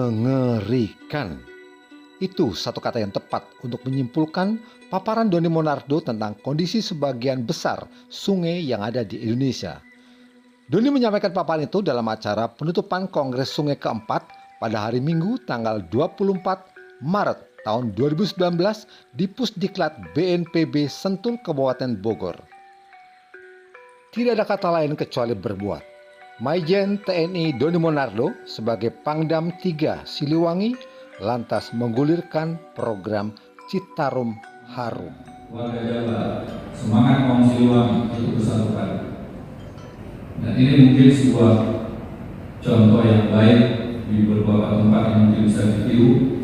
Mengerikan. Itu satu kata yang tepat untuk menyimpulkan paparan Doni Monardo tentang kondisi sebagian besar sungai yang ada di Indonesia. Doni menyampaikan paparan itu dalam acara penutupan Kongres Sungai keempat pada hari Minggu tanggal 24 Maret tahun 2019 di Pusdiklat BNPB Sentul Kabupaten Bogor. Tidak ada kata lain kecuali berbuat. Maijen TNI Doni Monardo sebagai Pangdam 3 Siliwangi lantas menggulirkan program Citarum Harum. Warga Jawa, semangat kaum Siliwangi untuk bersatukan. Dan ini mungkin sebuah contoh yang baik di beberapa tempat yang mungkin bisa ditiru.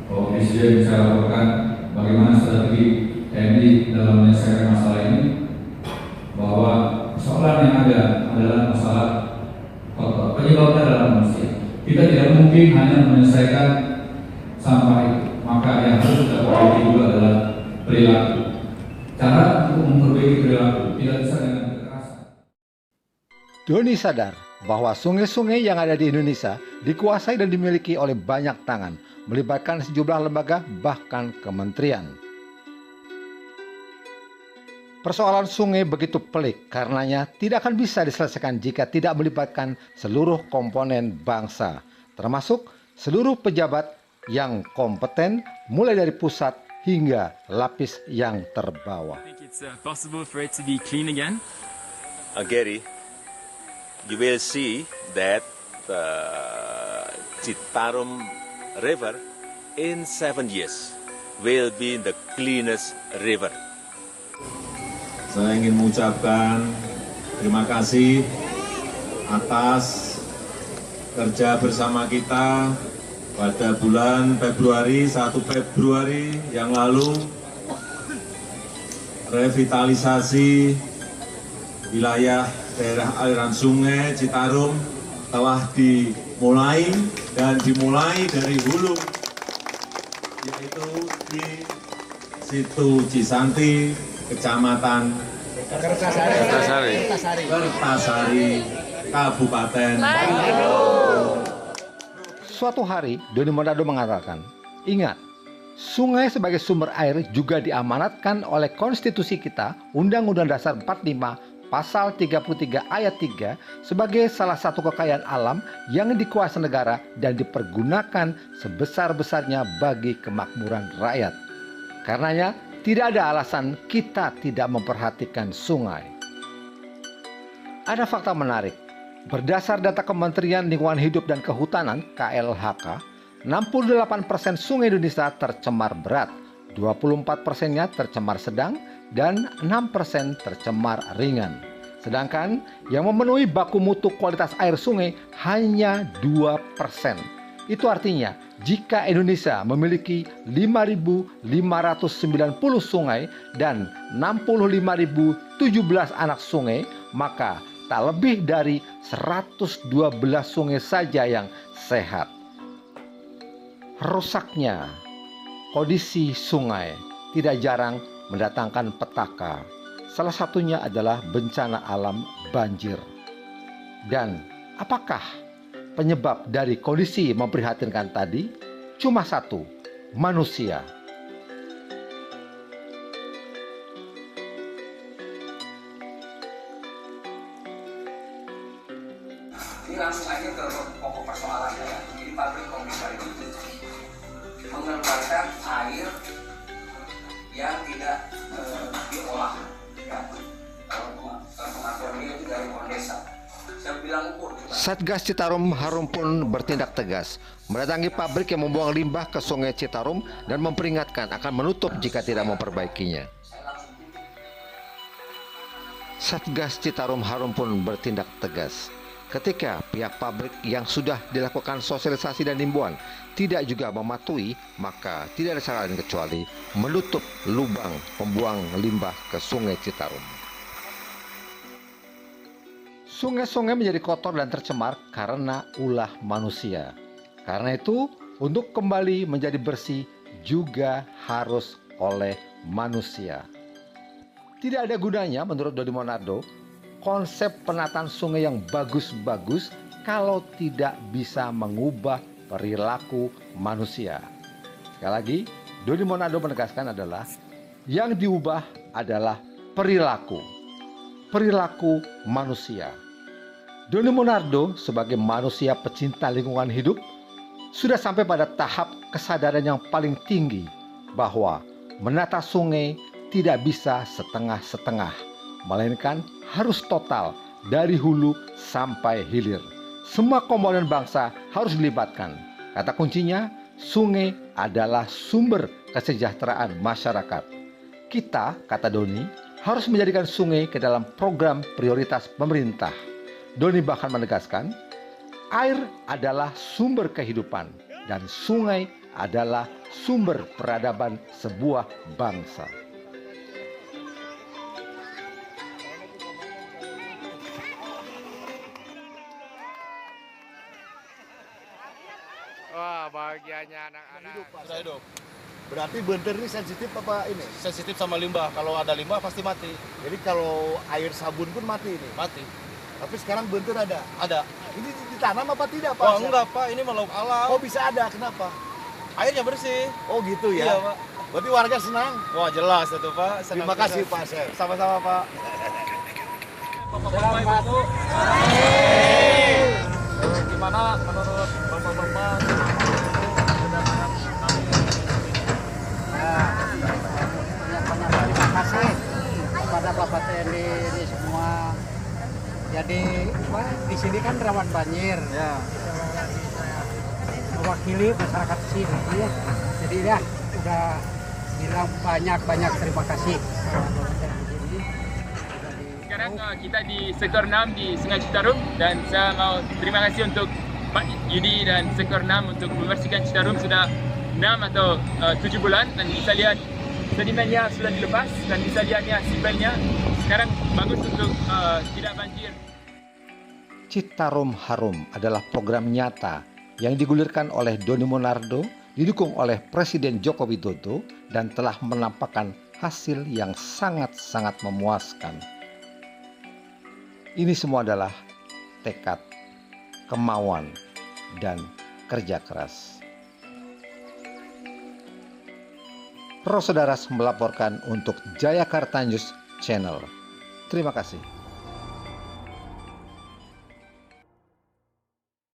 Bahwa Presiden bisa lakukan bagaimana strategi TNI dalam menyelesaikan masalah ini. Bahwa persoalan yang ada adalah masalah penyebabnya adalah manusia. Kita tidak mungkin hanya menyelesaikan sampah itu, maka yang harus kita perbaiki juga adalah perilaku. Cara untuk memperbaiki perilaku tidak bisa dengan kekerasan. Doni sadar bahwa sungai-sungai yang ada di Indonesia dikuasai dan dimiliki oleh banyak tangan, melibatkan sejumlah lembaga bahkan kementerian. Persoalan sungai begitu pelik, karenanya tidak akan bisa diselesaikan jika tidak melibatkan seluruh komponen bangsa, termasuk seluruh pejabat yang kompeten, mulai dari pusat hingga lapis yang terbawah. Gary, you will see that the Citarum River in 7 years will be the cleanest river. Saya ingin mengucapkan terima kasih atas kerja bersama kita pada bulan Februari, 1 Februari yang lalu. Revitalisasi wilayah daerah aliran sungai Citarum telah dimulai dan dimulai dari hulu, yaitu di Situ Cisanti, Kecamatan Kertasari, Kabupaten Bandung. Suatu hari, Doni Monardo mengatakan, ingat, sungai sebagai sumber air juga diamanatkan oleh konstitusi kita, Undang-Undang Dasar 45, Pasal 33 ayat 3, sebagai salah satu kekayaan alam yang dikuasai negara dan dipergunakan sebesar-besarnya bagi kemakmuran rakyat. Karenanya, tidak ada alasan kita tidak memperhatikan sungai. Ada fakta menarik. Berdasar data Kementerian Lingkungan Hidup dan Kehutanan (KLHK), 68% sungai Indonesia tercemar berat, 24%-nya tercemar sedang, dan 6% tercemar ringan. Sedangkan yang memenuhi baku mutu kualitas air sungai hanya 2%. Itu artinya jika Indonesia memiliki 5.590 sungai dan 65.017 anak sungai, maka tak lebih dari 112 sungai saja yang sehat. Rusaknya kondisi sungai tidak jarang mendatangkan petaka. Salah satunya adalah bencana alam banjir. Dan apakah penyebab dari kondisi memprihatinkan tadi? Cuma satu, manusia. Ini langsung aja ke pokok persoalannya ya. Jadi pabrik komunitas itu mengeluarkan air yang tidak diolah, ya. Kalau pengakuannya itu dari desa. Satgas Citarum Harum pun bertindak tegas, mendatangi pabrik yang membuang limbah ke sungai Citarum dan memperingatkan akan menutup jika tidak memperbaikinya. Satgas Citarum Harum pun bertindak tegas. Ketika pihak pabrik yang sudah dilakukan sosialisasi dan himbauan tidak juga mematuhi, maka tidak ada cara lain kecuali menutup lubang pembuang limbah ke sungai Citarum. Sungai-sungai menjadi kotor dan tercemar karena ulah manusia. Karena itu, untuk kembali menjadi bersih juga harus oleh manusia. Tidak ada gunanya menurut Doni Monardo konsep penataan sungai yang bagus-bagus kalau tidak bisa mengubah perilaku manusia. Sekali lagi, Doni Monardo menegaskan adalah yang diubah adalah perilaku manusia. Doni Monardo sebagai manusia pecinta lingkungan hidup sudah sampai pada tahap kesadaran yang paling tinggi bahwa menata sungai tidak bisa setengah-setengah, melainkan harus total dari hulu sampai hilir. Semua komponen bangsa harus dilibatkan. Kata kuncinya, sungai adalah sumber kesejahteraan masyarakat. Kita, kata Doni, harus menjadikan sungai ke dalam program prioritas pemerintah. Doni bahkan menegaskan, air adalah sumber kehidupan dan sungai adalah sumber peradaban sebuah bangsa. Wah, bahagianya anak-anak. Sudah hidup. Berarti Benter ini sensitif apa ini? Sensitif sama limbah. Kalau ada limbah pasti mati. Jadi kalau air sabun pun mati ini. Mati. Tapi sekarang Benter ada. Ada. Ini ditanam apa tidak, Pak? Oh enggak Pak, ini malah alam. Oh bisa ada, kenapa? Airnya bersih. Oh gitu ya? Iya Pak. Berarti warga senang? Wah jelas itu Pak. Senang Terima kasih kita. Pak Sef. Sama-sama Pak. Selamat. Gimana menurut Bapak-Bapak? Terima kasih kepada Bapak TNI ini semua. Jadi di sini kan rawan banjir. Ya. Mewakili masyarakat sini ya. Jadi ya udah bilang banyak terima kasih. Sekarang kita di sektor 6 di Sungai Citarum dan saya mau terima kasih untuk Pak Yudi dan sektor 6 untuk membersihkan Citarum sudah 6 atau 7 bulan dan bisa lihat sedimennya sudah dilepas dan bisa lihat ya sipelnya sekarang bagus untuk tidak banjir. Citarum Harum adalah program nyata yang digulirkan oleh Doni Monardo, didukung oleh Presiden Joko Widodo dan telah menampakkan hasil yang sangat-sangat memuaskan. Ini semua adalah tekad, kemauan, dan kerja keras. Rosodaras melaporkan untuk Jayakarta News Channel. Terima kasih.